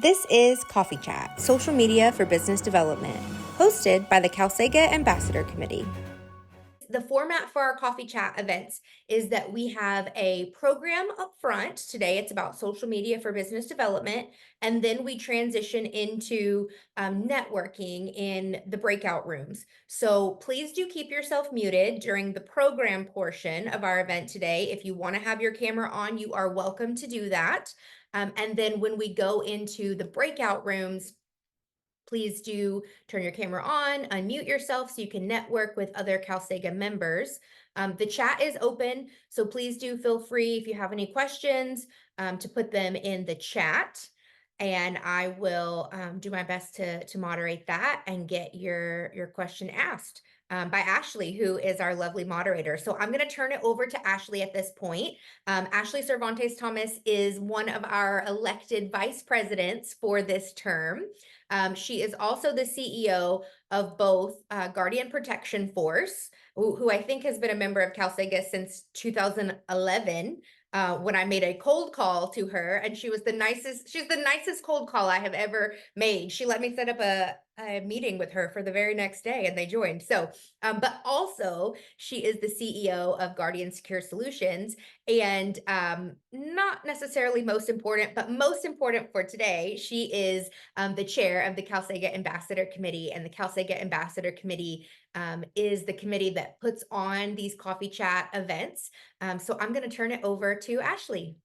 This is Coffee Chat, social media for business development, hosted by the CalSega Ambassador Committee. The format for our Coffee Chat events is that we have a program up front. Today, it's about social media for business development, and then we transition into networking in the breakout rooms. So please do keep yourself muted during the program portion of our event today. If you want to have your camera on, you are welcome to do that. And then when we go into the breakout rooms, please do turn your camera on, unmute yourself so you can network with other CalSega members. The chat is open, so please do feel free if you have any questions to put them in the chat. And I will do my best to moderate that and get your question asked by Ashley, who is our lovely moderator. So I'm going to turn it over to Ashley at this point. Ashley Cervantes Thomas is one of our elected vice presidents for this term. She is also the CEO of both Guardian Protection Force, who I think has been a member of CalSega since 2011. When I made a cold call to her, and she's the nicest cold call I have ever made. She let me set up a meeting with her for the very next day, and they joined. So, but also she is the CEO of Guardian Secure Solutions, and not necessarily most important, but most important for today, she is the chair of the CalSega Ambassador Committee, and the CalSega Ambassador Committee is the committee that puts on these coffee chat events. So I'm going to turn it over to Ashley.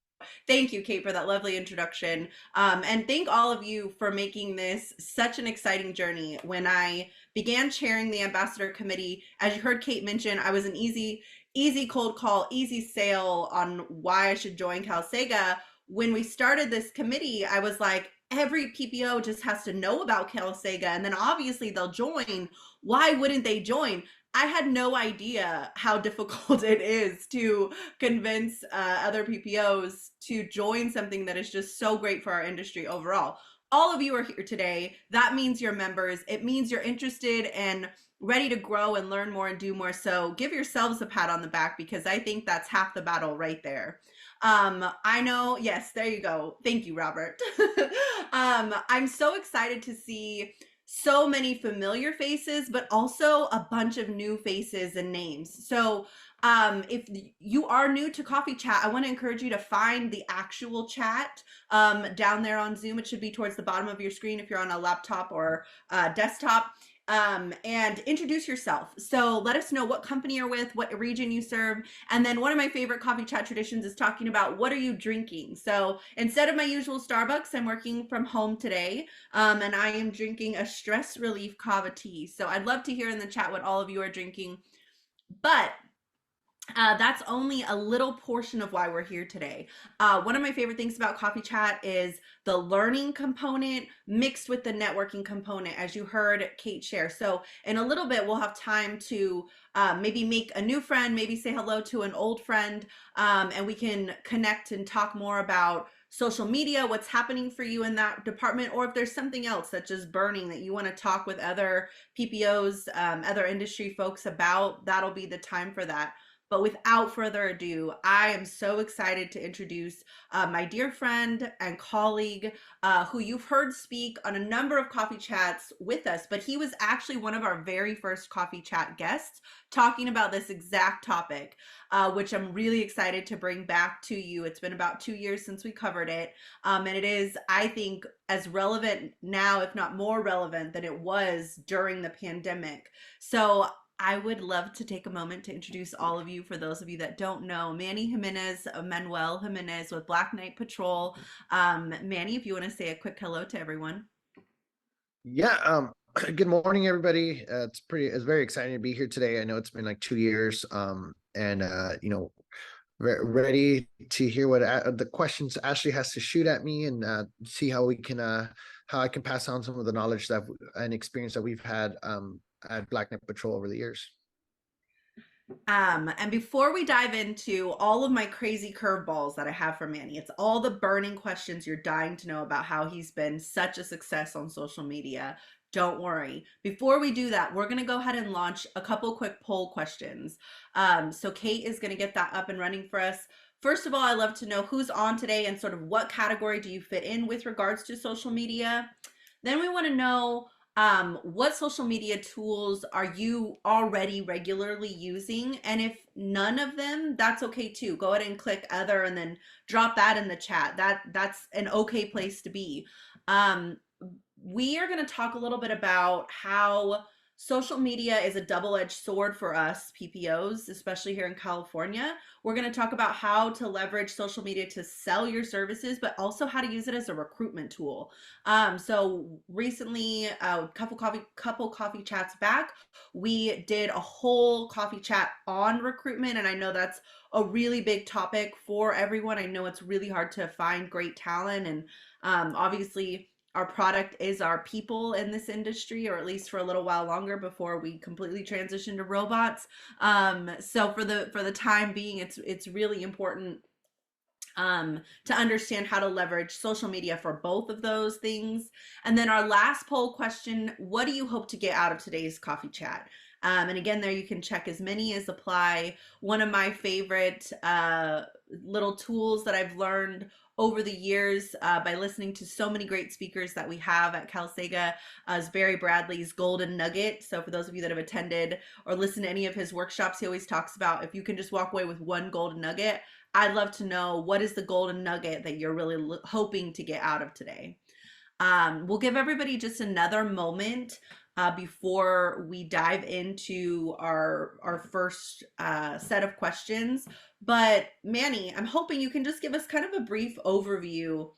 Thank you, Kate, for that lovely introduction. And thank all of you for making this such an exciting journey. When I began chairing the Ambassador Committee, as you heard Kate mention, I was an easy cold call, easy sale on why I should join CalSega. When we started this committee, I was like, every PPO just has to know about CalSega, and then obviously they'll join. Why wouldn't they join? I had no idea how difficult it is to convince other PPOs to join something that is just so great for our industry overall. All of you are here today. That means you're members. It means you're interested and ready to grow and learn more and do more. So give yourselves a pat on the back, because I think that's half the battle right there. I know, yes, there you go. Thank you, Robert. I'm so excited to see so many familiar faces, but also a bunch of new faces and names. So if you are new to Coffee Chat, I want to encourage you to find the actual chat down there on Zoom. It should be towards the bottom of your screen if you're on a laptop or desktop. And introduce yourself. So let us know what company you're with, what region you serve. And then one of my favorite coffee chat traditions is talking about what are you drinking. So instead of my usual Starbucks, I'm working from home today, and I am drinking a stress relief kava tea. So I'd love to hear in the chat what all of you are drinking. But that's only a little portion of why we're here today. One of my favorite things about Coffee Chat is the learning component mixed with the networking component, as you heard Kate share. So in a little bit, we'll have time to maybe make a new friend, maybe say hello to an old friend, and we can connect and talk more about social media, what's happening for you in that department, or if there's something else that's just burning that you want to talk with other PPOs, other industry folks about, that'll be the time for that. But without further ado, I am so excited to introduce my dear friend and colleague who you've heard speak on a number of coffee chats with us, but he was actually one of our very first coffee chat guests talking about this exact topic, which I'm really excited to bring back to you. It's been about 2 years since we covered it, and it is, I think, as relevant now, if not more relevant than it was during the pandemic. So I would love to take a moment to introduce all of you. For those of you that don't know, Manny Jimenez, Manuel Jimenez with Black Knight Patrol. Manny, if you want to say a quick hello to everyone. Yeah, good morning, everybody. It's very exciting to be here today. I know it's been like 2 years, and ready to hear what the questions Ashley has to shoot at me, and see how we can how I can pass on some of the knowledge and experience that we've had at Black Knight Patrol over the years. And before we dive into all of my crazy curveballs that I have for Manny, it's all the burning questions you're dying to know about how he's been such a success on social media. Don't worry. Before we do that, we're going to go ahead and launch a couple quick poll questions. So Kate is going to get that up and running for us. First of all, I love to know who's on today and sort of what category do you fit in with regards to social media. Then we want to know what social media tools are you already regularly using? And if none of them, that's okay too. Go ahead and click other and then drop that in the chat. That's an okay place to be. Um, we are going to talk a little bit about how social media is a double-edged sword for us PPOs, especially here in California. We're going to talk about how to leverage social media to sell your services, but also how to use it as a recruitment tool. So recently, a couple coffee chats back, we did a whole coffee chat on recruitment, and I know that's a really big topic for everyone. I know it's really hard to find great talent, and obviously our product is our people in this industry, or at least for a little while longer before we completely transition to robots. So for the time being, it's really important to understand how to leverage social media for both of those things. And then our last poll question: what do you hope to get out of today's coffee chat? And again, there you can check as many as apply. One of my favorite little tools that I've learned over the years by listening to so many great speakers that we have at CalSega is Barry Bradley's Golden Nugget. So for those of you that have attended or listened to any of his workshops, he always talks about if you can just walk away with one golden nugget. I'd love to know, what is the golden nugget that you're really hoping to get out of today? We'll give everybody just another moment before we dive into our first set of questions. But Manny, I'm hoping you can just give us kind of a brief overview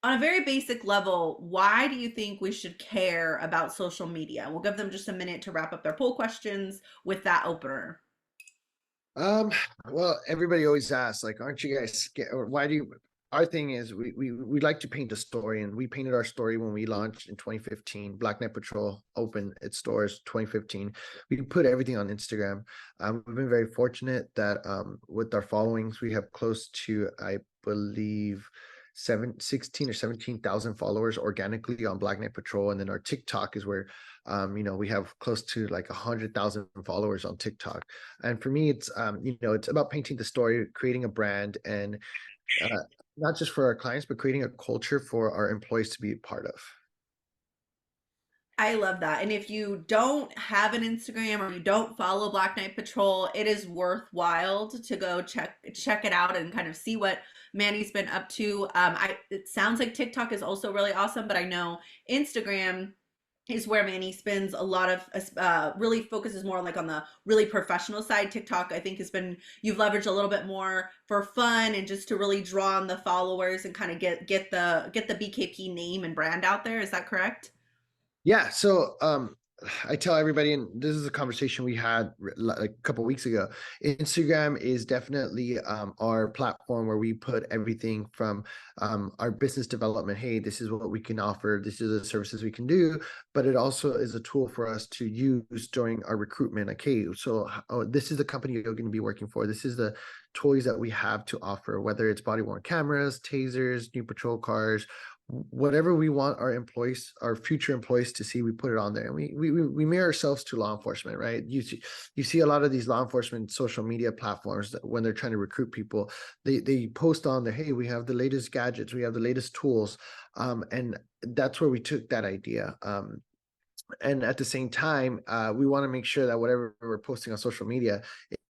on a very basic level. Why do you think we should care about social media? We'll give them just a minute to wrap up their poll questions with that opener. Well, everybody always asks, like, aren't you guys scared? Or why do you? Our thing is we like to paint a story, and we painted our story when we launched in 2015. Black Knight Patrol opened its stores 2015. We put everything on Instagram. We've been very fortunate that with our followings, we have close to, I believe, 16 or 17,000 followers organically on Black Knight Patrol, and then our TikTok is where we have close to like 100,000 followers on TikTok. And for me, it's it's about painting the story, creating a brand, and not just for our clients, but creating a culture for our employees to be a part of. I love that. And if you don't have an Instagram or you don't follow Black Knight Patrol, it is worthwhile to go check it out and kind of see what Manny's been up to. It sounds like TikTok is also really awesome, but I know Instagram is where Manny spends a lot of really focuses more like on the really professional side. TikTok, I think, has been, you've leveraged a little bit more for fun and just to really draw on the followers and kind of get the BKP name and brand out there. Is that correct? Yeah. So I tell everybody, and this is a conversation we had like a couple of weeks ago. Instagram is definitely our platform where we put everything from our business development. Hey, this is what we can offer. This is the services we can do. But it also is a tool for us to use during our recruitment. Like, hey, so this is the company you're going to be working for. This is the toys that we have to offer, whether it's body-worn cameras, tasers, new patrol cars, whatever we want our employees, our future employees to see, we put it on there. And we mirror ourselves to law enforcement, right? You see a lot of these law enforcement social media platforms that when they're trying to recruit people, they post on there, hey, we have the latest gadgets, we have the latest tools. And that's where we took that idea. And at the same time, we want to make sure that whatever we're posting on social media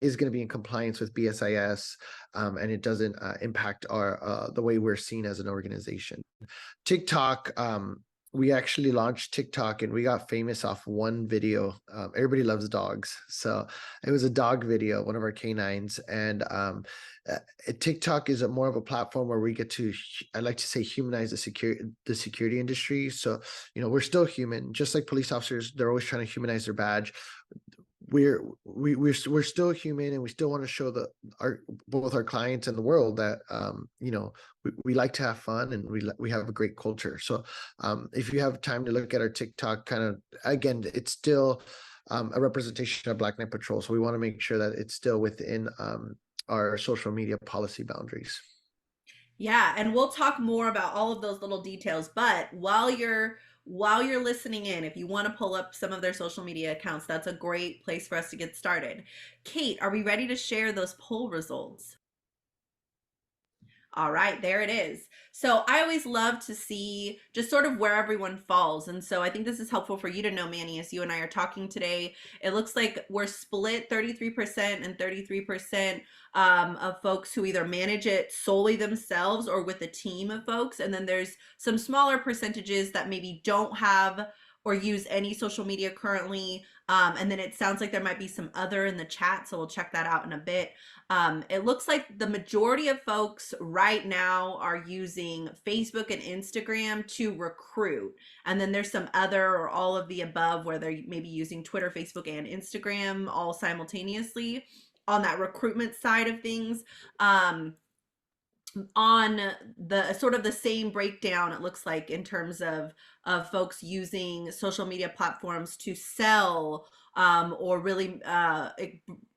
is going to be in compliance with BSIS, and it doesn't impact our the way we're seen as an organization. TikTok, we actually launched TikTok and we got famous off one video. Everybody loves dogs, so it was a dog video, one of our canines. And TikTok is more of a platform where we get to, I like to say, humanize the security industry. So we're still human, just like police officers. They're always trying to humanize their badge. We're still human, and we still want to show both our clients and the world that we like to have fun, and we have a great culture. So if you have time to look at our TikTok, kind of, again, it's still a representation of Black Knight Patrol. So we want to make sure that it's still within our social media policy boundaries. Yeah, and we'll talk more about all of those little details. But while you're listening in, if you want to pull up some of their social media accounts, that's a great place for us to get started. Kate, are we ready to share those poll results? All right, there it is. So I always love to see just sort of where everyone falls. And so I think this is helpful for you to know, Manny, as you and I are talking today. It looks like we're split 33% and 33% of folks who either manage it solely themselves or with a team of folks. And then there's some smaller percentages that maybe don't have or use any social media currently. And then it sounds like there might be some other in the chat. So we'll check that out in a bit. It looks like the majority of folks right now are using Facebook and Instagram to recruit. And then there's some other or all of the above where they're maybe using Twitter, Facebook, and Instagram all simultaneously on that recruitment side of things. On the sort of the same breakdown, it looks like, in terms of folks using social media platforms to sell or really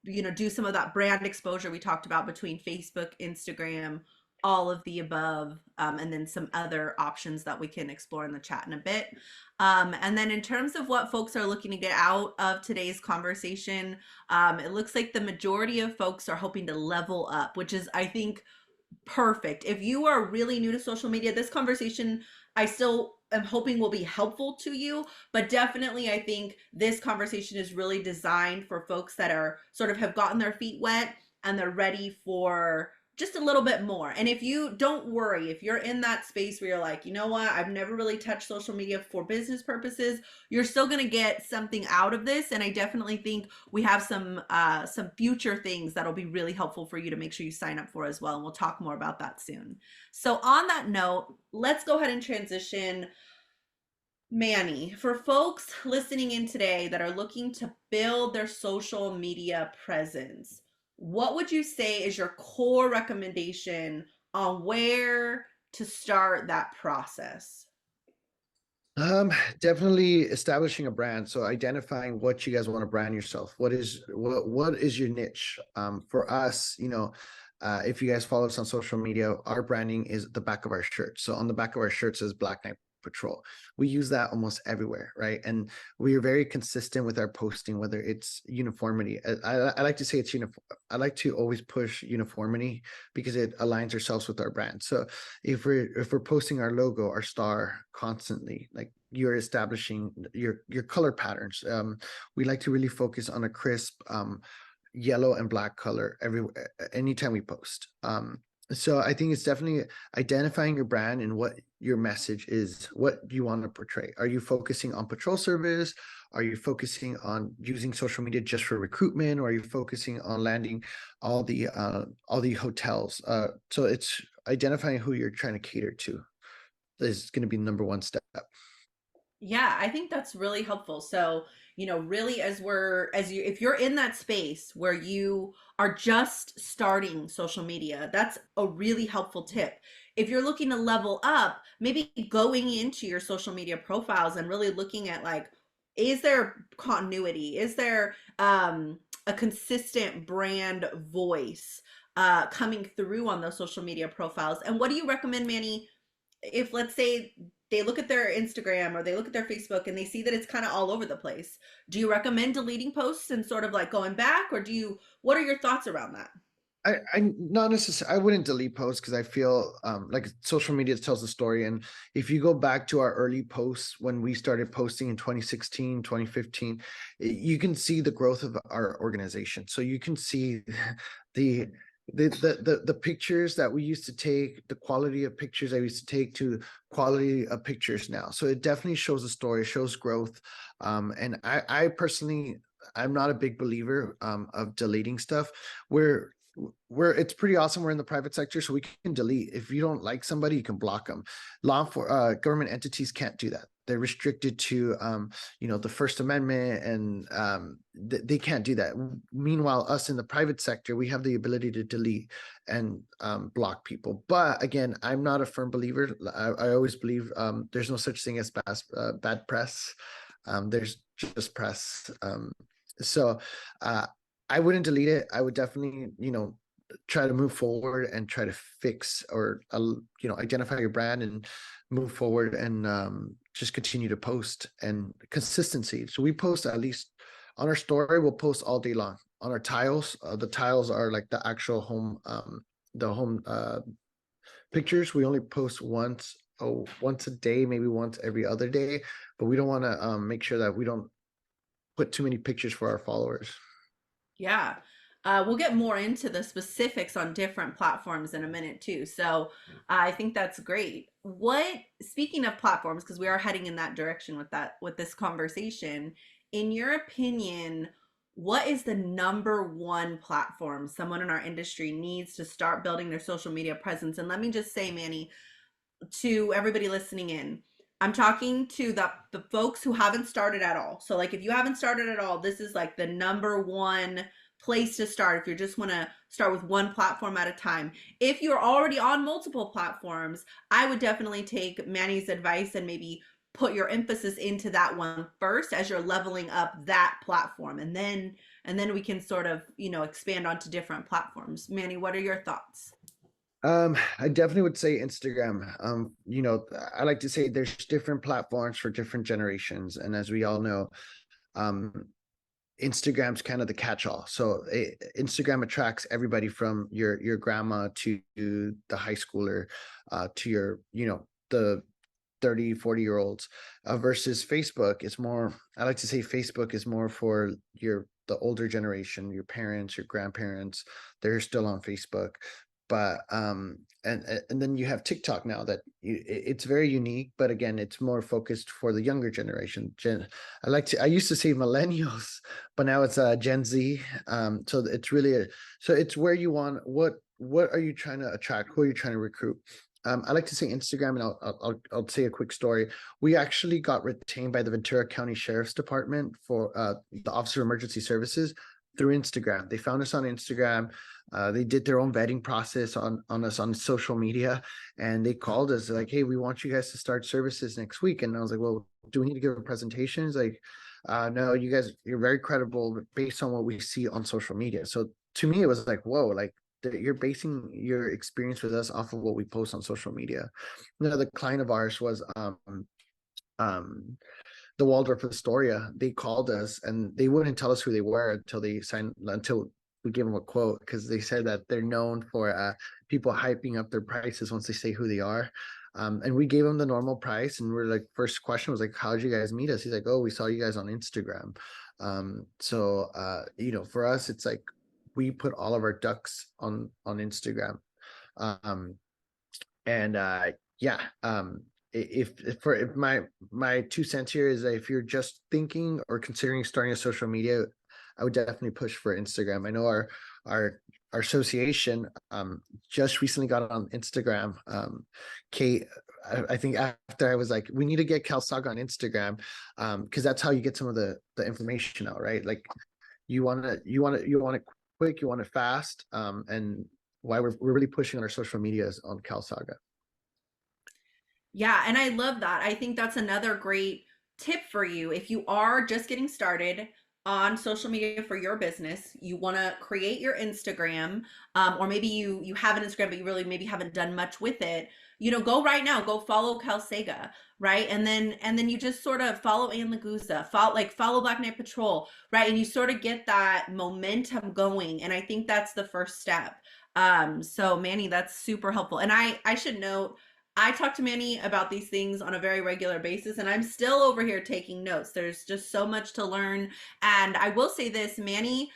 do some of that brand exposure we talked about between Facebook, Instagram, all of the above, and then some other options that we can explore in the chat in a bit. And then in terms of what folks are looking to get out of today's conversation, it looks like the majority of folks are hoping to level up, which is, I think, perfect. If you are really new to social media, this conversation I still am hoping will be helpful to you, but definitely I think this conversation is really designed for folks that are sort of have gotten their feet wet and they're ready for just a little bit more. And if you don't worry, if you're in that space where you're like, you know what, I've never really touched social media for business purposes, you're still going to get something out of this. And I definitely think we have some future things that'll be really helpful for you to make sure you sign up for as well. And we'll talk more about that soon. So on that note, let's go ahead and transition. Manny, for folks listening in today that are looking to build their social media presence, what would you say is your core recommendation on where to start that process? Definitely establishing a brand. So identifying what you guys want to brand yourself. What is your niche? For us, if you guys follow us on social media, our branding is the back of our shirt. So on the back of our shirt says Black Knight Patrol. We use that almost everywhere, right? And we are very consistent with our posting, whether it's uniformity. I like to say it's uniform. I like to always push uniformity because it aligns ourselves with our brand. So if we're posting our logo, our star constantly, like you're establishing your color patterns. We like to really focus on a crisp yellow and black color anytime we post. So I think it's definitely identifying your brand and what your message is, what you want to portray. Are you focusing on patrol service? Are you focusing on using social media just for recruitment? Or are you focusing on landing all the hotels? So it's identifying who you're trying to cater to. Is going to be the number one step. Yeah, I think that's really helpful. So, really if you're in that space where you are just starting social media, that's a really helpful tip. If you're looking to level up, maybe going into your social media profiles and really looking at, like, is there continuity? Is there a consistent brand voice coming through on those social media profiles? And what do you recommend, Manny, if, let's say, they look at their Instagram or they look at their Facebook and they see that it's kind of all over the place? Do you recommend deleting posts and sort of like going back, or what are your thoughts around that? I not necessarily. I wouldn't delete posts because I feel like social media tells the story. And if you go back to our early posts when we started posting in 2016, 2015, you can see the growth of our organization. So you can see the pictures that we used to take, the quality of pictures I used to take to quality of pictures now. So it definitely shows a story, shows growth. And I personally, I'm not a big believer of deleting stuff. It's pretty awesome. We're in the private sector, so we can delete. If you don't like somebody, you can block them. Government entities can't do that. They're restricted to, the First Amendment, and they can't do that. Meanwhile, us in the private sector, we have the ability to delete and block people. But again, I'm not a firm believer. I always believe there's no such thing as bad press. There's just press. So I wouldn't delete it. I would definitely, try to move forward and try to fix or, identify your brand and move forward and just continue to post and consistency. So we post at least on our story, we'll post all day long. On our tiles, the tiles are like the actual home, pictures. We only post once a day, maybe once every other day, but we don't want to make sure that we don't put too many pictures for our followers. Yeah. We'll get more into the specifics on different platforms in a minute too. So I think that's great. Speaking of platforms, because we are heading in that direction with this conversation, in your opinion, what is the number one platform someone in our industry needs to start building their social media presence? And let me just say, Manny, to everybody listening in, I'm talking to the folks who haven't started at all. So like if you haven't started at all, this is like the number one place to start if you just want to start with one platform at a time. If you're already on multiple platforms, I would definitely take Manny's advice and maybe put your emphasis into that one first as you're leveling up that platform, and then we can sort of, expand onto different platforms. Manny, what are your thoughts? I definitely would say Instagram. I like to say there's different platforms for different generations, and as we all know, um, Instagram's kind of the catch-all. So Instagram attracts everybody from your grandma to the high schooler, to the 30, 40-year-olds, versus Facebook. I like to say Facebook is more for the older generation, your parents, your grandparents. They're still on Facebook. But and then you have TikTok now that it's very unique, but again, it's more focused for the younger generation. I used to say millennials, but now it's Gen Z. So it's really so it's where you want, what are you trying to attract? Who are you trying to recruit? I like to say Instagram, and I'll say a quick story. We actually got retained by the Ventura County Sheriff's Department for the Office of Emergency Services through Instagram. They found us on Instagram. They did their own vetting process on us on social media, and they called us like, "Hey, we want you guys to start services next week." And I was like, "Well, do we need to give a presentation?" It's like, "No, you guys, you're very credible based on what we see on social media." So to me, it was like, "Whoa!" Like you're basing your experience with us off of what we post on social media. Another client of ours was um, the Waldorf Astoria. They called us and they wouldn't tell us who they were until we gave them a quote, because they said that they're known for people hyping up their prices once they say who they are. And we gave them the normal price, and we're like, first question was like, "How'd you guys meet us?" He's like, "Oh, we saw you guys on Instagram." For us, it's like we put all of our ducks on Instagram. Um, and yeah, if my 2 cents here is that if you're just thinking or considering starting a social media, I would definitely push for Instagram. I know our association just recently got on Instagram. Kate, I think after I was like, we need to get Cal Saga on Instagram, because that's how you get some of the information out, right? Like you want it quick, you want it fast, and why we're really pushing on our social medias on Cal Saga. Yeah, and I love that. I think that's another great tip for you. If you are just getting started on social media for your business, you want to create your Instagram, or maybe you have an Instagram, but you really maybe haven't done much with it. Go right now, go follow Calcega, right? And then you just sort of follow Ann Lagusa, follow Black Knight Patrol, right? And you sort of get that momentum going. And I think that's the first step. So Manny, that's super helpful. And I should note, I talk to Manny about these things on a very regular basis, and I'm still over here taking notes. There's just so much to learn. And I will say this, Manny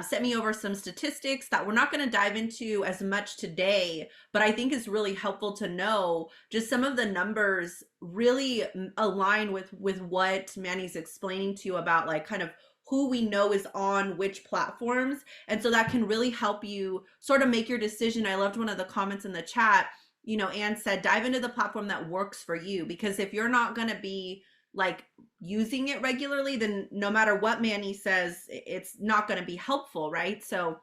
sent me over some statistics that we're not going to dive into as much today, but I think is really helpful to know. Just some of the numbers really align with what Manny's explaining to you about, like, kind of who we know is on which platforms. And so that can really help you sort of make your decision. I loved one of the comments in the chat. Anne said, dive into the platform that works for you, because if you're not going to be like using it regularly, then no matter what Manny says, it's not going to be helpful, right? So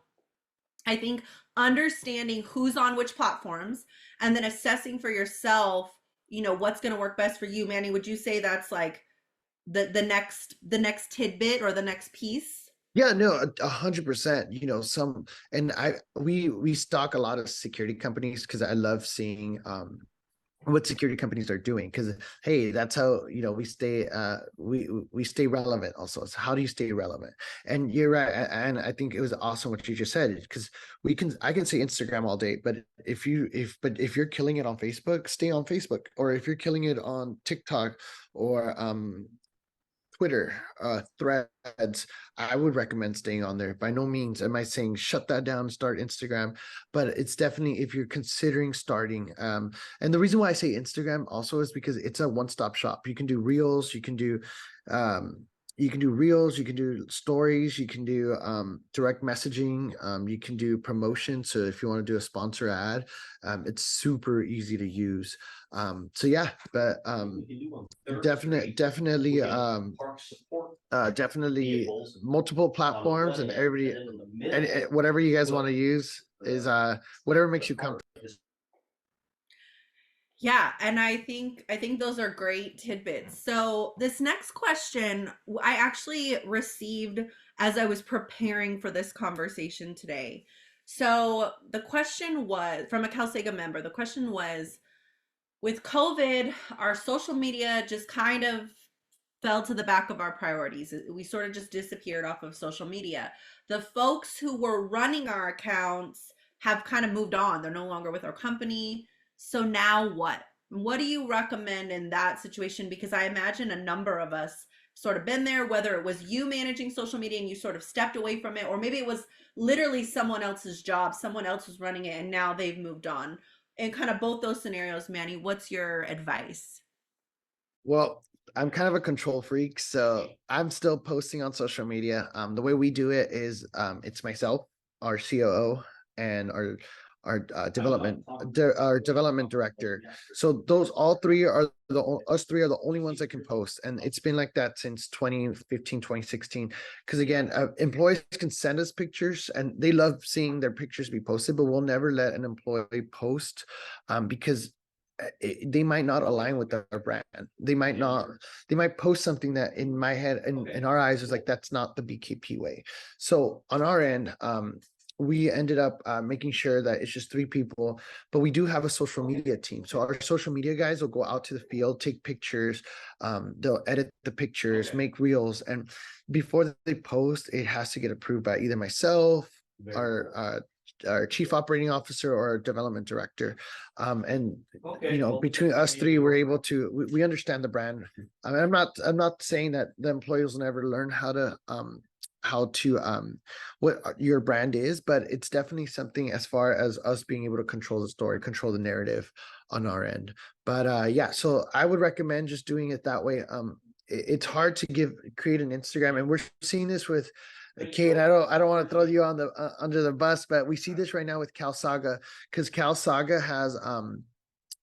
I think understanding who's on which platforms and then assessing for yourself, what's going to work best for you. Manny, would you say that's like the next tidbit or the next piece? Yeah, no, 100%. We stock a lot of security companies because I love seeing what security companies are doing, because hey, that's how we stay relevant. Also, so how do you stay relevant? And you're right, and I think it was awesome what you just said, because I can say Instagram all day, but if you're killing it on Facebook, stay on Facebook. Or if you're killing it on TikTok or Twitter, Threads, I would recommend staying on there. By no means am I saying shut that down, start Instagram, but it's definitely, if you're considering starting. And the reason why I say Instagram also is because it's a one-stop shop. You can do reels, um, you can do stories, you can do direct messaging, you can do promotion. So if you want to do a sponsor ad, it's super easy to use. So yeah, but definitely definitely multiple platforms, and everybody, and whatever you guys want to use is whatever makes you comfortable. Yeah, and I think those are great tidbits. So this next question I actually received as I was preparing for this conversation today. So the question was from a CalSega member. The question was, with COVID, our social media just kind of fell to the back of our priorities. We sort of just disappeared off of social media. The folks who were running our accounts have kind of moved on. They're no longer with our company. So now what? What do you recommend in that situation? Because I imagine a number of us sort of been there, whether it was you managing social media and you sort of stepped away from it, or maybe it was literally someone else's job, someone else was running it and now they've moved on. In kind of both those scenarios, Manny, what's your advice? Well, I'm kind of a control freak, so I'm still posting on social media. The way we do it is it's myself, our COO, and our development director. So those all three are us three are the only ones that can post, and it's been like that since 2015, 2016. Because again, employees can send us pictures, and they love seeing their pictures be posted, but we'll never let an employee post because they might not align with our brand. They might not, they might post something that in my head and in our eyes is like, that's not the BKP way. So on our end, we ended up making sure that it's just three people, but we do have a social media team. So our social media guys will go out to the field, take pictures, they'll edit the pictures, make reels, and before they post, it has to get approved by either myself, our chief operating officer, or our development director. And between us three, we're able to, we understand the brand. I mean, I'm not saying that the employees will never learn how to what your brand is, but it's definitely something as far as us being able to control the story, control the narrative on our end. But yeah, so I would recommend just doing it that way. It's hard to create an Instagram, and we're seeing this with Kate. I don't want to throw you on the under the bus, but we see this right now with CalSaga, because CalSaga has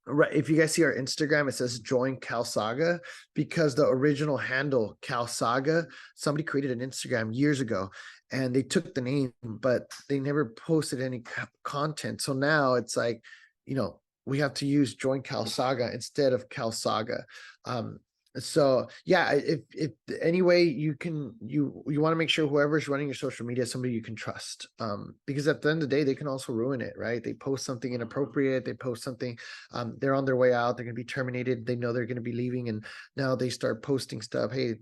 right, if you guys see our Instagram, it says join CalSaga, because the original handle CalSaga, somebody created an Instagram years ago and they took the name, but they never posted any content. So now it's like, we have to use join CalSaga instead of CalSaga. So yeah, if any way you can, you want to make sure whoever's running your social media is somebody you can trust, because at the end of the day, they can also ruin it, right? They post something inappropriate, they post something, they're on their way out, they're going to be terminated, they know they're going to be leaving, and now they start posting stuff. Hey,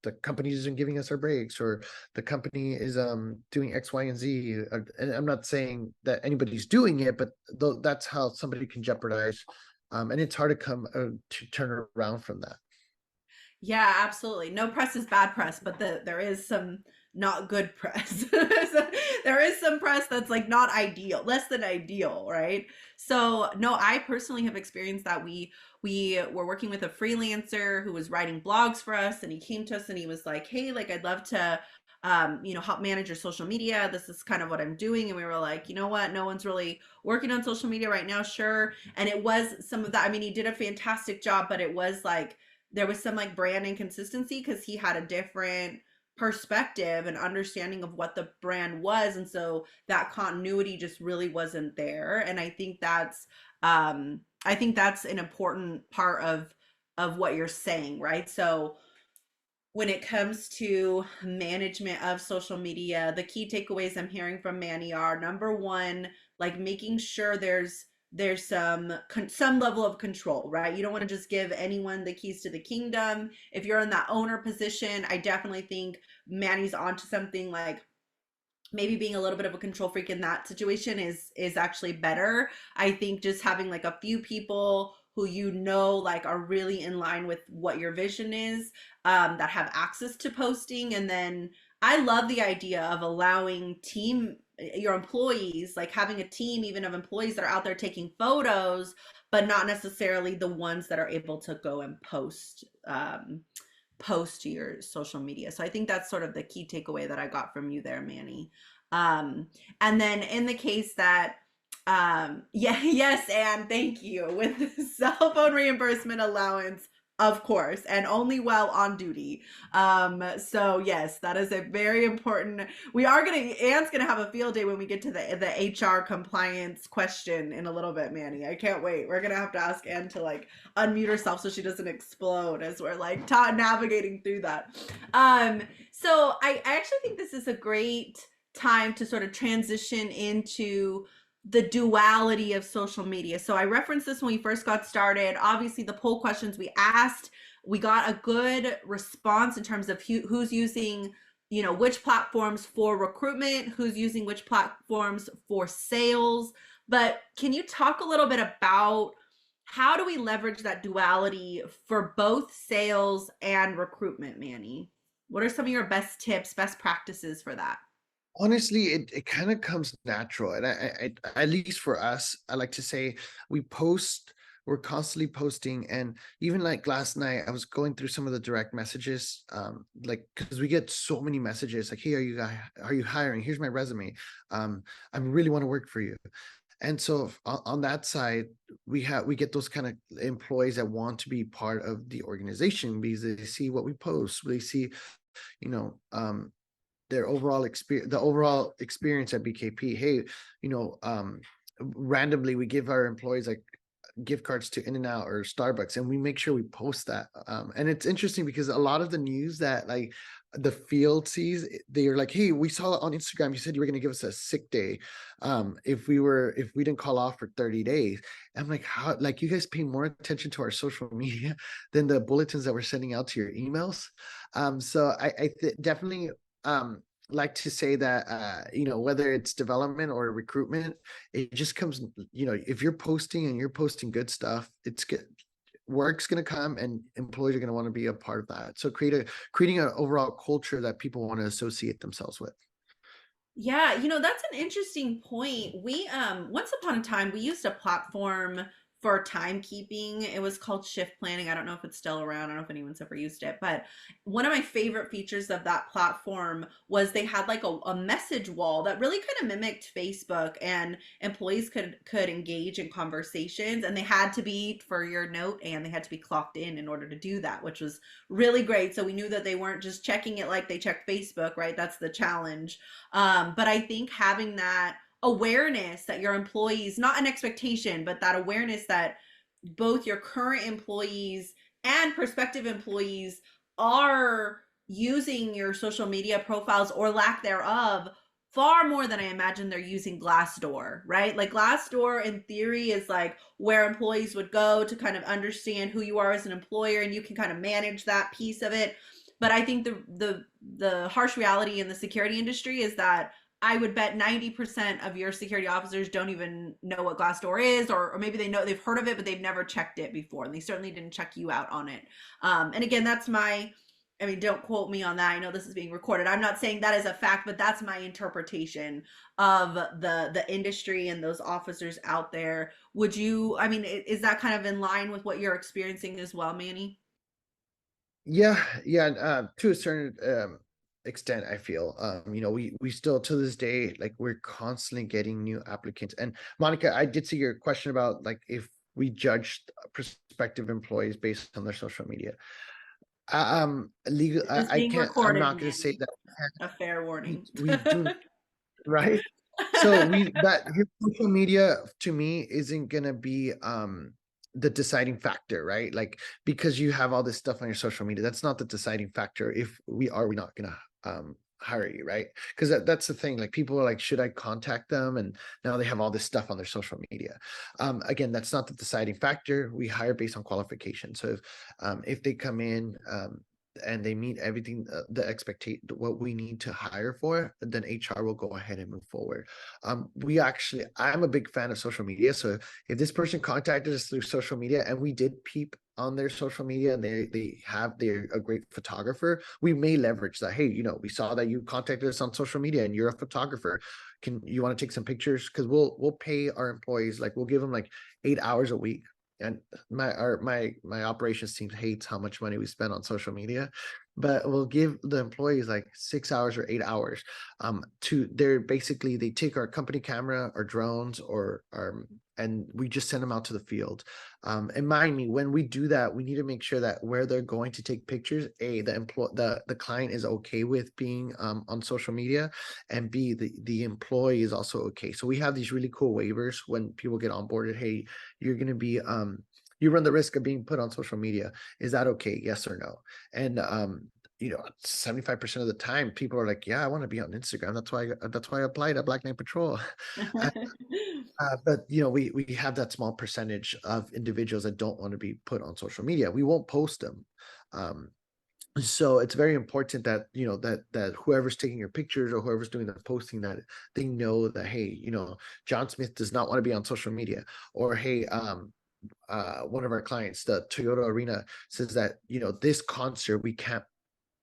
the company isn't giving us our breaks, or the company is doing X, Y, and Z. And I'm not saying that anybody's doing it, but that's how somebody can jeopardize, and it's hard to turn around from that. Yeah, absolutely. No press is bad press, but there is some not good press. There is some press that's like not ideal, less than ideal, right? So no, I personally have experienced that. We were working with a freelancer who was writing blogs for us, and he came to us and he was like, "Hey, like I'd love to help manage your social media. This is kind of what I'm doing." And we were like, you know what? No one's really working on social media right now. Sure. And it was some of that. I mean, he did a fantastic job, but it was like, there was some like brand inconsistency because he had a different perspective and understanding of what the brand was, and so that continuity just really wasn't there. And I think that's an important part of what you're saying, right? So when it comes to management of social media, the key takeaways I'm hearing from Manny are, number one, like making sure there's some level of control, right? You don't want to just give anyone the keys to the kingdom. If you're in that owner position, I definitely think Manny's onto something. Like, maybe being a little bit of a control freak in that situation is actually better. I think just having like a few people who like are really in line with what your vision is, that have access to posting. And then I love the idea of allowing your employees, like having a team even of employees that are out there taking photos, but not necessarily the ones that are able to go and post to your social media. So I think that's sort of the key takeaway that I got from you there, Manny. And then in the case that, yeah, yes, and thank you, with the cell phone reimbursement allowance, of course, and only while on duty. So yes, that is a very important. Anne's gonna have a field day when we get to the HR compliance question in a little bit, Manny. I can't wait. We're gonna have to ask Anne to like unmute herself so she doesn't explode as we're like navigating through that. So I actually think this is a great time to sort of transition into the duality of social media. So I referenced this when we first got started. Obviously, the poll questions we asked, we got a good response in terms of who's using, which platforms for recruitment, who's using which platforms for sales. But can you talk a little bit about how do we leverage that duality for both sales and recruitment, Manny? What are some of your best tips, best practices for that? Honestly, it kind of comes natural. And I, at least for us, I like to say we're constantly posting. And even like last night, I was going through some of the direct messages, like, because we get so many messages like, hey, are you hiring? Here's my resume. I really want to work for you. And so on that side, we get those kind of employees that want to be part of the organization because they see what we post, they see, you know, their overall experience, the overall experience at BKP. Hey, randomly we give our employees like gift cards to In-N-Out or Starbucks, and we make sure we post that. And it's interesting because a lot of the news that like the field sees, they're like, hey, we saw on Instagram you said you were going to give us a sick day if we didn't call off for 30 days. I'm like, how, like, you guys pay more attention to our social media than the bulletins that we're sending out to your emails. So I definitely like to say that whether it's development or recruitment, it just comes, if you're posting and you're posting good stuff, it's good, work's going to come and employees are going to want to be a part of that. So creating an overall culture that people want to associate themselves with. Yeah, that's an interesting point. We once upon a time we used a platform for timekeeping. It was called Shift Planning. I don't know if it's still around. I don't know if anyone's ever used it, but one of my favorite features of that platform was they had like a message wall that really kind of mimicked Facebook, and employees could engage in conversations, and they had to be, for your note, and they had to be clocked in order to do that, which was really great. So we knew that they weren't just checking it like they check Facebook, right? That's the challenge. But I think having that awareness that your employees, not an expectation, but that awareness that both your current employees and prospective employees are using your social media profiles or lack thereof far more than I imagine they're using Glassdoor, right? Like Glassdoor in theory is like where employees would go to kind of understand who you are as an employer, and you can kind of manage that piece of it. But I think the harsh reality in the security industry is that I would bet 90% of your security officers don't even know what Glassdoor is, or maybe they've heard of it, but they've never checked it before. And they certainly didn't check you out on it. And again, don't quote me on that. I know this is being recorded. I'm not saying that is a fact, but that's my interpretation of the industry and those officers out there. Is that kind of in line with what you're experiencing as well, Manny? Yeah. To a certain extent, I feel we still, to this day, like, we're constantly getting new applicants. And Monica, I did see your question about like if we judged prospective employees based on their social media. Legal, I can't, I'm not going to say that. A fair warning. We do, right? So your social media to me isn't going to be the deciding factor, right? Like, because you have all this stuff on your social media, that's not the deciding factor if we're not gonna hire you, right? Because that's the thing. Like people are like, should I contact them? And now they have all this stuff on their social media. Again, that's not the deciding factor. We hire based on qualification. So if they come in and they meet everything, the expectation, what we need to hire for, then HR will go ahead and move forward. I'm a big fan of social media. So if this person contacted us through social media and we did peep on their social media and they're a great photographer, we may leverage that. Hey, we saw that you contacted us on social media and you're a photographer. Can you want to take some pictures? Because we'll pay our employees, like we'll give them like 8 hours a week. And my operations team hates how much money we spend on social media, but we'll give the employees like 6 hours or 8 hours they take our company camera or drones and we just send them out to the field. And mind me, when we do that, we need to make sure that where they're going to take pictures, the client is okay with being on social media, and B, the employee is also okay. So we have these really cool waivers when people get onboarded. Hey, you're going to be you run the risk of being put on social media. Is that okay? Yes or no? And 75% of the time people are like, yeah, I want to be on Instagram. That's why I applied at Black Knight Patrol. But we have that small percentage of individuals that don't want to be put on social media. We won't post them. So it's very important that that whoever's taking your pictures or whoever's doing the posting, that they know that, hey, John Smith does not want to be on social media. Or hey, one of our clients, the Toyota Arena, says that this concert we can't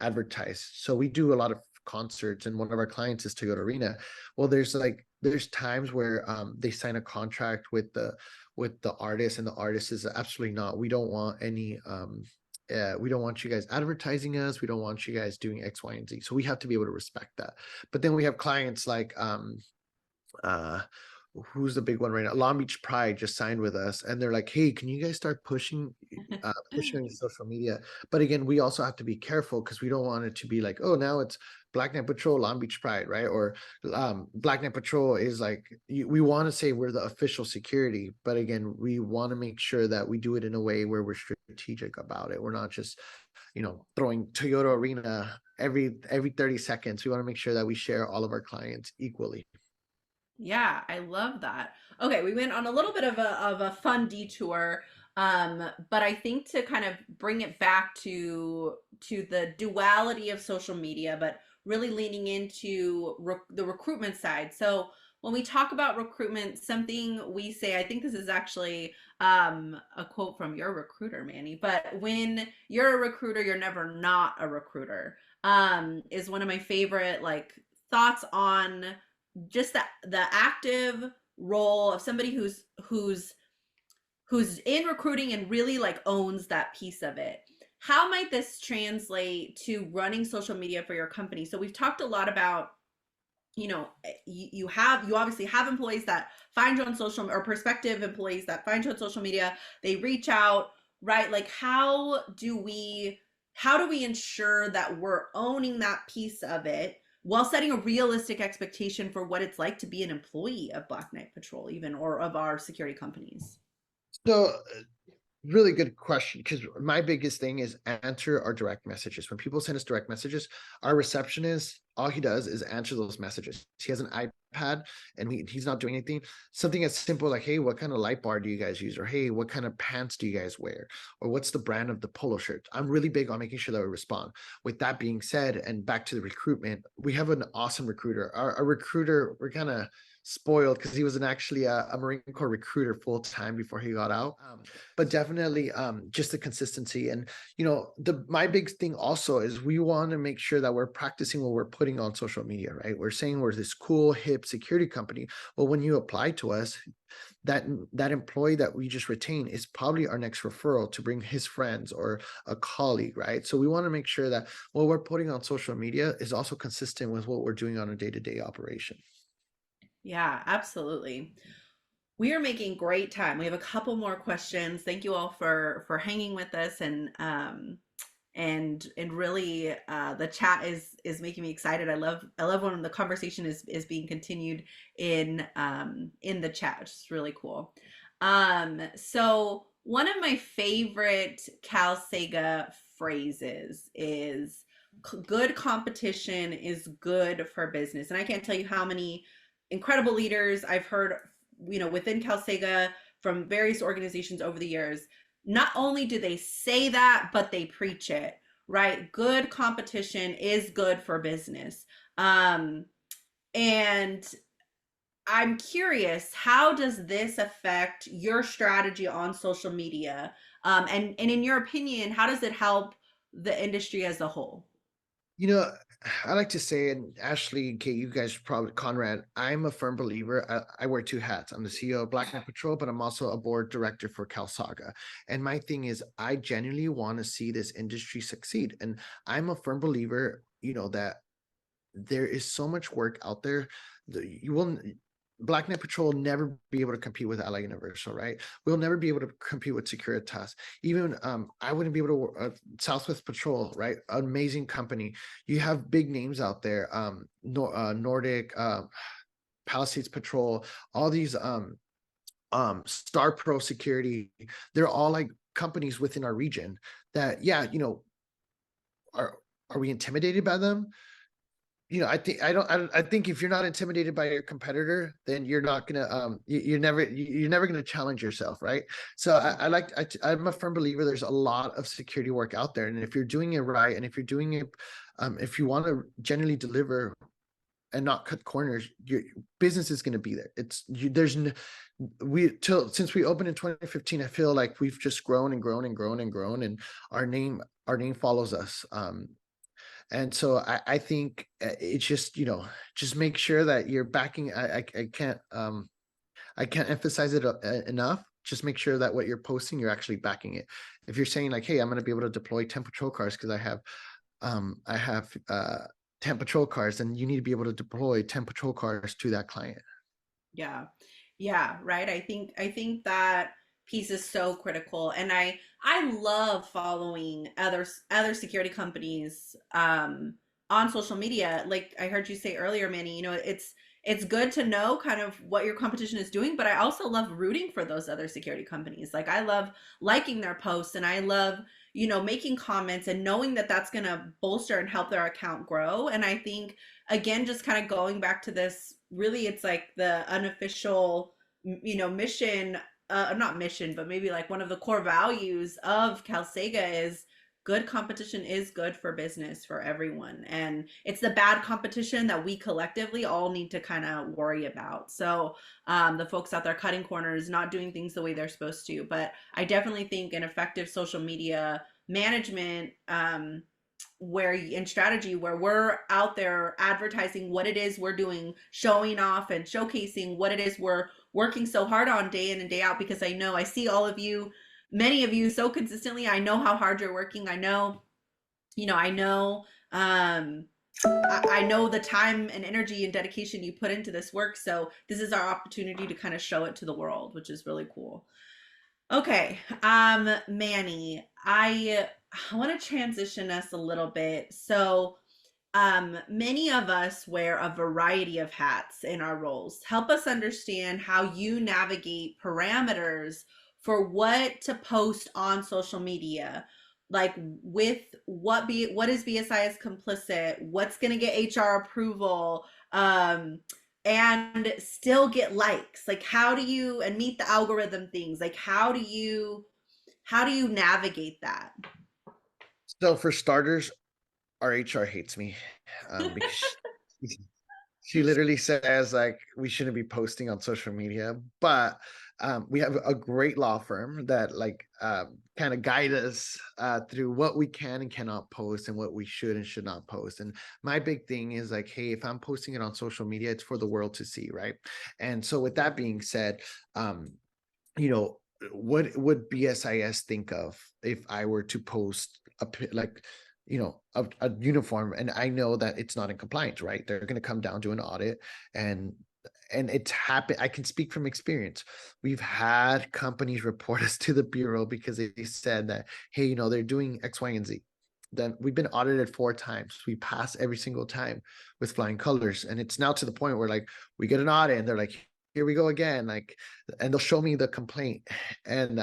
advertise. So we do a lot of concerts, and one of our clients is Toyota Arena. Well, there's times where they sign a contract with the artist, and the artist is absolutely not. We don't want any we don't want you guys advertising us. We don't want you guys doing X, Y, and Z. So we have to be able to respect that. But then we have clients like who's the big one right now? Long Beach Pride just signed with us, and they're like, hey, can you guys start pushing on social media? But again, we also have to be careful because we don't want it to be like, oh, now it's Black Knight Patrol Long Beach Pride, right? Or Black Knight Patrol is like, we want to say we're the official security, but again, we want to make sure that we do it in a way where we're strategic about it. We're not just throwing Toyota Arena every 30 seconds. We want to make sure that we share all of our clients equally. Yeah, I love that. Okay, we went on a little bit of a fun detour, but I think to kind of bring it back to the duality of social media, but really leaning into the recruitment side. So when we talk about recruitment, something we say, I think this is actually a quote from your recruiter, Manny, but when you're a recruiter, you're never not a recruiter, is one of my favorite like thoughts on just the active role of somebody who's in recruiting and really like owns that piece of it. How might this translate to running social media for your company? So we've talked a lot about, you obviously have employees that find you on social, or prospective employees that find you on social media, they reach out, right? Like how do we ensure that we're owning that piece of it while setting a realistic expectation for what it's like to be an employee of Black Knight Patrol, even, or of our security companies? So really good question, because my biggest thing is answer our direct messages. When people send us direct messages, our receptionist, all he does is answer those messages. He has an iPad and he's not doing anything. Something as simple like, hey, what kind of light bar do you guys use? Or hey, what kind of pants do you guys wear? Or what's the brand of the polo shirt? I'm really big on making sure that we respond. With that being said, and back to the recruitment, we have an awesome recruiter. Our recruiter, we're kind of spoiled because he was actually a Marine Corps recruiter full time before he got out. But definitely just the consistency. And my big thing also is we want to make sure that we're practicing what we're putting on social media, right? We're saying we're this cool hip security company. Well, when you apply to us, that employee that we just retain is probably our next referral to bring his friends or a colleague, right? So we want to make sure that what we're putting on social media is also consistent with what we're doing on a day-to-day operation. Yeah, absolutely. We are making great time. We have a couple more questions. Thank you all for hanging with us, and really the chat is making me excited. I love when the conversation is being continued in the chat, which is really cool. So one of my favorite Cal Sega phrases is good competition is good for business. And I can't tell you how many incredible leaders I've heard, within CalSega from various organizations over the years. Not only do they say that, but they preach it, right? Good competition is good for business. And I'm curious, how does this affect your strategy on social media? And in your opinion, how does it help the industry as a whole? You know, I like to say, and Ashley and Kate, you guys probably, Conrad, I'm a firm believer. I wear two hats. I'm the CEO of Black Knight Patrol, but I'm also a board director for CalSaga. And my thing is, I genuinely want to see this industry succeed. And I'm a firm believer, that there is so much work out there. You will Black Knight Patrol will never be able to compete with Ally Universal, right? We'll never be able to compete with Securitas. Even I wouldn't be able to Southwest Patrol, right? Amazing company. You have big names out there. Nordic, Palisades Patrol, all these Star Pro Security. They're all like companies within our region that, yeah, are we intimidated by them? I think if you're not intimidated by your competitor, then you're not gonna you're never gonna challenge yourself, right? So I'm a firm believer there's a lot of security work out there, and if you're doing it right, and if you're doing it, if you want to generally deliver and not cut corners, your business is going to be there. Since we opened in 2015, I feel like we've just grown and grown and grown and grown, and our name follows us. And so I think it's just make sure that you're backing. I can't emphasize it enough. Just make sure that what you're posting, you're actually backing it. If you're saying like, hey, I'm going to be able to deploy 10 patrol cars because I have 10 patrol cars, and you need to be able to deploy 10 patrol cars to that client. Yeah. Yeah, right. I think that piece is so critical. And I love following other security companies on social media. Like I heard you say earlier, Manny, it's good to know kind of what your competition is doing, but I also love rooting for those other security companies. Like I love liking their posts, and I love, making comments and knowing that that's going to bolster and help their account grow. And I think, again, just kind of going back to this, really, it's like the unofficial, mission, not mission, but maybe like one of the core values of CalSega is good competition is good for business for everyone. And it's the bad competition that we collectively all need to kind of worry about. So the folks out there cutting corners, not doing things the way they're supposed to. But I definitely think an effective social media management in strategy, where we're out there advertising what it is we're doing, showing off and showcasing what it is we're working so hard on day in and day out, because I see all of you, many of you so consistently. I know how hard you're working. I know I know the time and energy and dedication you put into this work. So this is our opportunity to kind of show it to the world, which is really cool. Okay, Manny, I want to transition us a little bit. So, many of us wear a variety of hats in our roles. Help us understand how you navigate parameters for what to post on social media. Like with what is BSIS complicit? What's going to get HR approval? And still get likes. Like how do you, and meet the algorithm things? Like how do you navigate that? So for starters, our HR hates me because she literally says like we shouldn't be posting on social media, but we have a great law firm that like kind of guide us through what we can and cannot post, and what we should and should not post. And my big thing is like, hey, if I'm posting it on social media, it's for the world to see, right? And so with that being said, what would BSIS think of if I were to post a uniform, and I know that it's not in compliance, right? They're going to come down to an audit, and it's happened. I can speak from experience. We've had companies report us to the bureau because they said that, hey, they're doing X, Y, and Z. Then we've been audited 4 times. We pass every single time with flying colors, and it's now to the point where like we get an audit, and they're like, here we go again, like, and they'll show me the complaint, and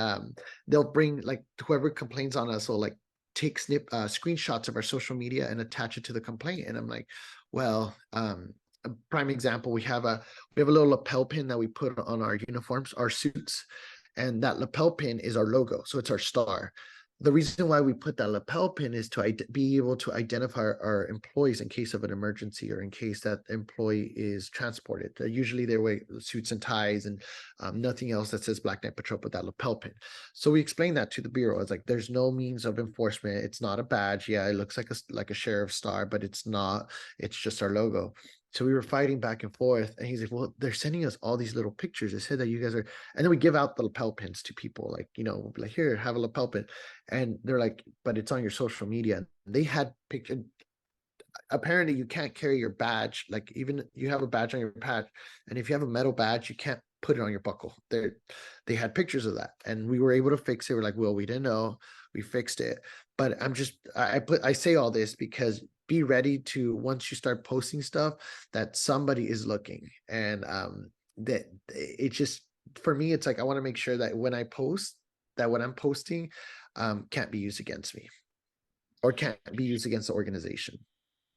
they'll bring like whoever complains on us will like take screenshots of our social media and attach it to the complaint. And I'm like, well, a prime example, we have a little lapel pin that we put on our uniforms, our suits, and that lapel pin is our logo, so it's our star. The reason why we put that lapel pin is to be able to identify our employees in case of an emergency or in case that employee is transported. Usually they wear suits and ties and nothing else that says Black Knight Patrol but that lapel pin. So we explained that to the bureau. It's like, there's no means of enforcement. It's not a badge. Yeah, it looks like a sheriff's star, but it's not. It's just our logo. So we were fighting back and forth, and he's like, well, they're sending us all these little pictures. They said that you guys are, and then we give out the lapel pins to people, like, we'll be like, here, have a lapel pin. And they're like, but it's on your social media. They had picture. Apparently you can't carry your badge. Like, even you have a badge on your patch, and if you have a metal badge, you can't put it on your buckle. They had pictures of that, and we were able to fix it. We're like, well, we didn't know, we fixed it. But I say all this because be ready to, once you start posting stuff, that somebody is looking. And that it just, for me, it's like, I want to make sure that when I post, that what I'm posting can't be used against me or can't be used against the organization.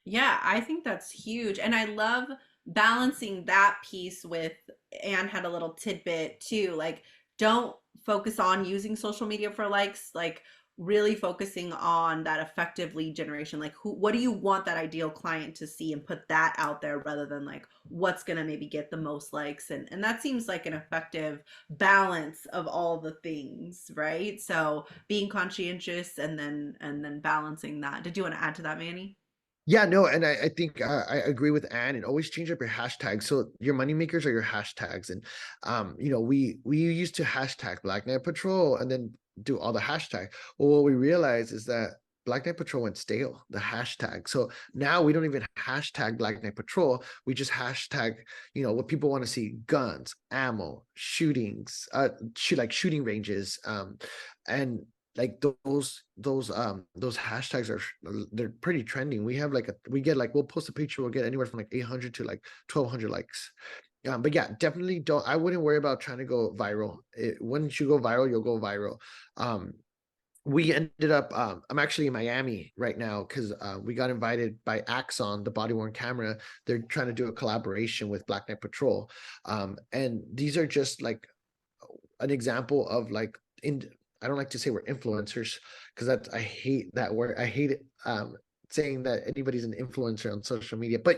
Yeah, I think that's huge. And I love balancing that piece with, Anne had a little tidbit too, like, don't focus on using social media for likes, like really focusing on that effective lead generation. Like, what do you want that ideal client to see, and put that out there rather than like what's going to maybe get the most likes. And that seems like an effective balance of all the things, right? So being conscientious and then balancing that. Did you want to add to that, Manny? Yeah, no, and I think I agree with Anne, and always change up your hashtags. So your money makers are your hashtags. And we used to hashtag Black Knight Patrol and then do all the hashtag. Well, what we realized is that Black Knight Patrol went stale, the hashtag. So now we don't even hashtag Black Knight Patrol. We just hashtag, what people want to see: guns, ammo, shootings, like shooting ranges, and like those hashtags they're pretty trending. We have we'll post a picture, we'll get anywhere from like 800 to like 1200 likes. But yeah, definitely I wouldn't worry about trying to go viral. Once you go viral, you'll go viral. We ended up I'm actually in Miami right now because we got invited by Axon, the body worn camera. They're trying to do a collaboration with Black Knight Patrol. And these are just like an example of like, I don't like to say we're influencers because I hate that word. I hate it saying that anybody's an influencer on social media, but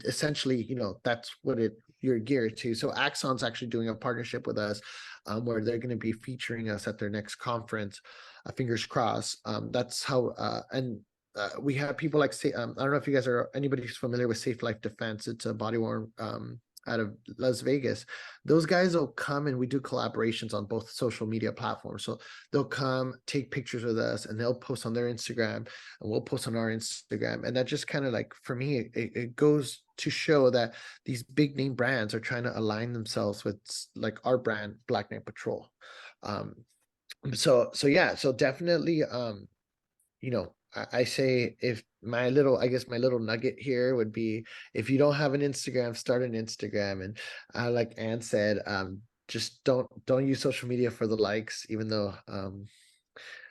essentially, that's what you're geared to. So Axon's actually doing a partnership with us where they're going to be featuring us at their next conference. Fingers crossed. That's how, and we have people like, I don't know if you guys anybody's familiar with Safe Life Defense. It's a body worn out of Las Vegas. Those guys will come, and we do collaborations on both social media platforms. So they'll come take pictures with us, and they'll post on their Instagram, and we'll post on our Instagram. And that just kind of like, for me, it goes to show that these big name brands are trying to align themselves with like our brand, Black Knight Patrol. So definitely, I say, if my little nugget here would be, if you don't have an Instagram, start an Instagram. And like Anne said, just don't use social media for the likes, even though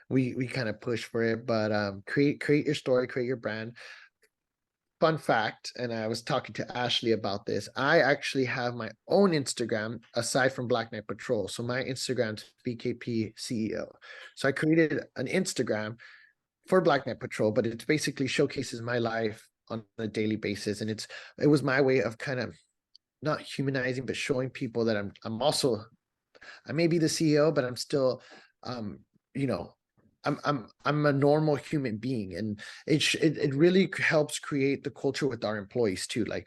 we kind of push for it. But create your story, create your brand. Fun fact, and I was talking to Ashley about this, I actually have my own Instagram aside from Black Knight Patrol. So my Instagram's BKP CEO. So I created an Instagram for Black Knight Patrol, but it basically showcases my life on a daily basis. And it was my way of kind of not humanizing, but showing people that I may be the CEO, but I'm still, you know, I'm a normal human being. And it really helps create the culture with our employees too. Like,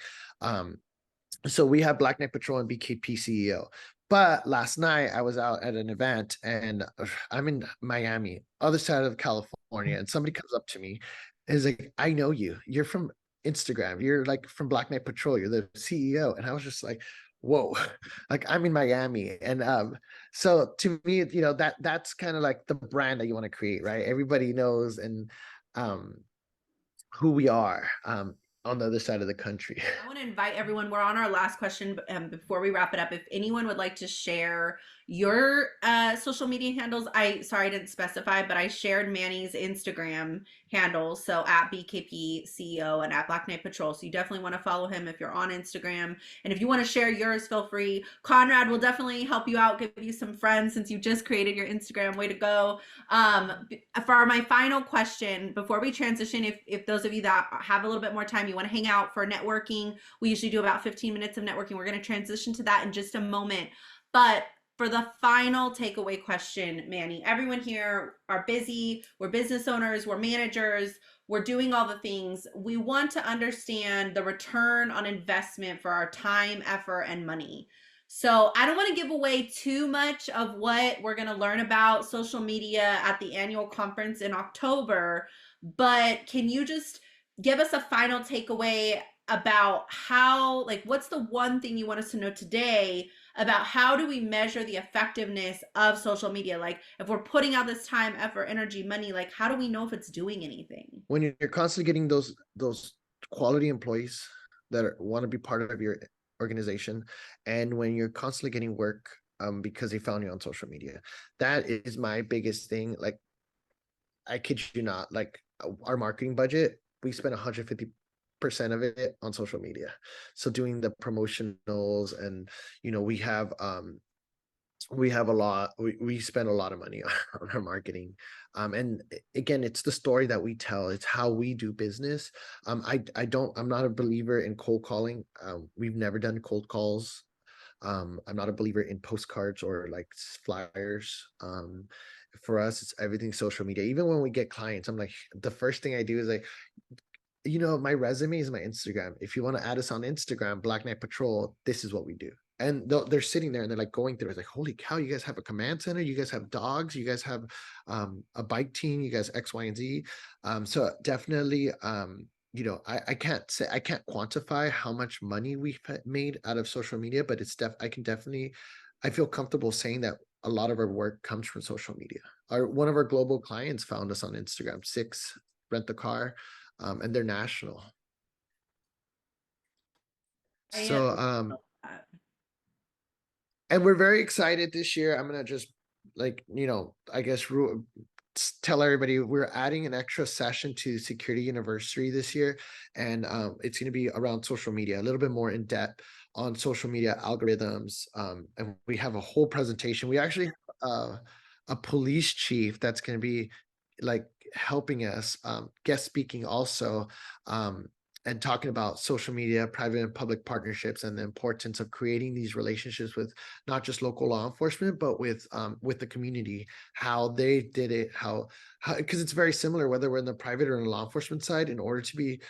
so we have Black Knight Patrol and BKP CEO. But last night I was out at an event, and I'm in Miami, other side of California, and somebody comes up to me and is like, I know you. You're from Instagram. You're like from Black Knight Patrol. You're the CEO. And I was just like, whoa, like I'm in Miami. And so to me, that's kind of like the brand that you want to create, right? Everybody knows and who we are. On the other side of the country. I want to invite everyone. We're on our last question before we wrap it up. If anyone would like to share your social media handles. Sorry, I didn't specify, but I shared Manny's Instagram handles. So at BKP CEO and at Black Knight Patrol. So you definitely want to follow him if you're on Instagram. And if you want to share yours, feel free. Conrad will definitely help you out, give you some friends since you just created your Instagram. Way to go. For my final question, before we transition, if those of you that have a little bit more time, you want to hang out for networking, we usually do about 15 minutes of networking. We're going to transition to that in just a moment. But for the final takeaway question, Manny, everyone here are busy. We're business owners, we're managers, we're doing all the things. We want to understand the return on investment for our time, effort, and money. So I don't want to give away too much of what we're going to learn about social media at the annual conference in October, but can you just give us a final takeaway about how, like, what's the one thing you want us to know today about how do we measure the effectiveness of social media? Like, if we're putting out this time, effort, energy, money, like, how do we know if it's doing anything? When you're constantly getting those quality employees that want to be part of your organization, and when you're constantly getting work because they found you on social media, that is my biggest thing. Like, I kid you not, like our marketing budget, we spend 150% of it on social media. So doing the promotionals, and we have a lot, we spend a lot of money on our marketing. And again, it's the story that we tell, it's how we do business. I'm not a believer in cold calling. We've never done cold calls. I'm not a believer in postcards or like flyers. For us, it's everything social media. Even when we get clients, I'm like, the first thing I do is like, my resume is my Instagram. If you want to add us on Instagram, Black Knight Patrol, this is what we do. And they're sitting there and they're like going through it, like, holy cow, you guys have a command center, you guys have dogs, you guys have a bike team, you guys X, Y, and Z. So definitely, I can't quantify how much money we've made out of social media, but I feel comfortable saying that a lot of our work comes from social media. One of our global clients found us on Instagram, Six Rent the Car, and they're national. So, and we're very excited this year. I'm gonna just I guess tell everybody we're adding an extra session to Security University this year, and it's going to be around social media, a little bit more in depth on social media algorithms. And we have a whole presentation. We actually a police chief that's going to be like helping us, guest speaking also, and talking about social media, private and public partnerships, and the importance of creating these relationships with not just local law enforcement, but with the community, how they did it, how because it's very similar whether we're in the private or in the law enforcement side. In order to be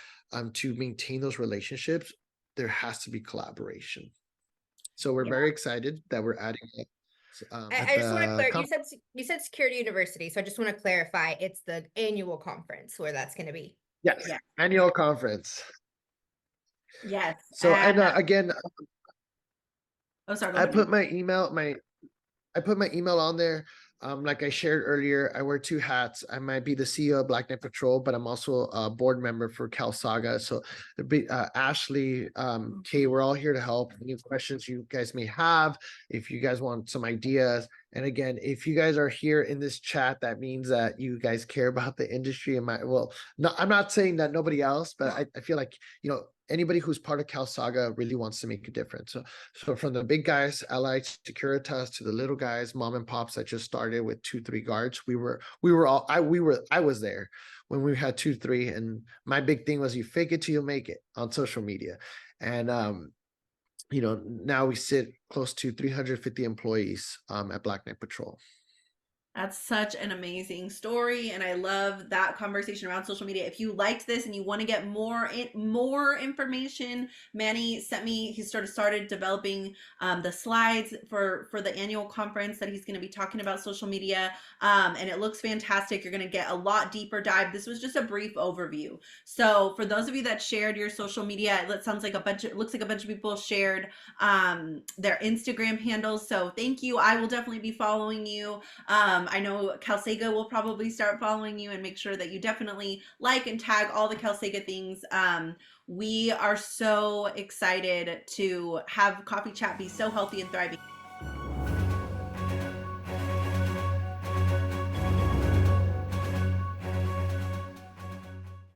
to maintain those relationships, there has to be collaboration. So we're very excited that we're adding it. I just want to clarify. You said Security University, so I just want to clarify. It's the annual conference where that's going to be. Yes, annual conference. Yes. So and again, oh sorry. I put my email on there. Like I shared earlier, I wear two hats. I might be the CEO of Black Knight Patrol, but I'm also a board member for CalSAGA. So Ashley, Kay, we're all here to help. Any questions you guys may have, if you guys want some ideas. And again, if you guys are here in this chat, that means that you guys care about the industry. I'm not saying that nobody else, but I feel like, anybody who's part of CalSAGA really wants to make a difference. So from the big guys, Allied Securitas, to the little guys, mom and pops that just started with 2-3 guards, I was there when we had 2-3, and my big thing was you fake it till you make it on social media. And now we sit close to 350 employees at Black Knight Patrol. That's such an amazing story, and I love that conversation around social media. If you liked this and you want to get more information, Manny sent me, he started developing the slides for the annual conference that he's going to be talking about social media, and it looks fantastic. You're going to get a lot deeper dive. This was just a brief overview. So for those of you that shared your social media, it looks like a bunch of people shared their Instagram handles. So thank you. I will definitely be following you. I know CalSAGA will probably start following you, and make sure that you definitely like and tag all the CalSAGA things. We are so excited to have Coffee Chat be so healthy and thriving.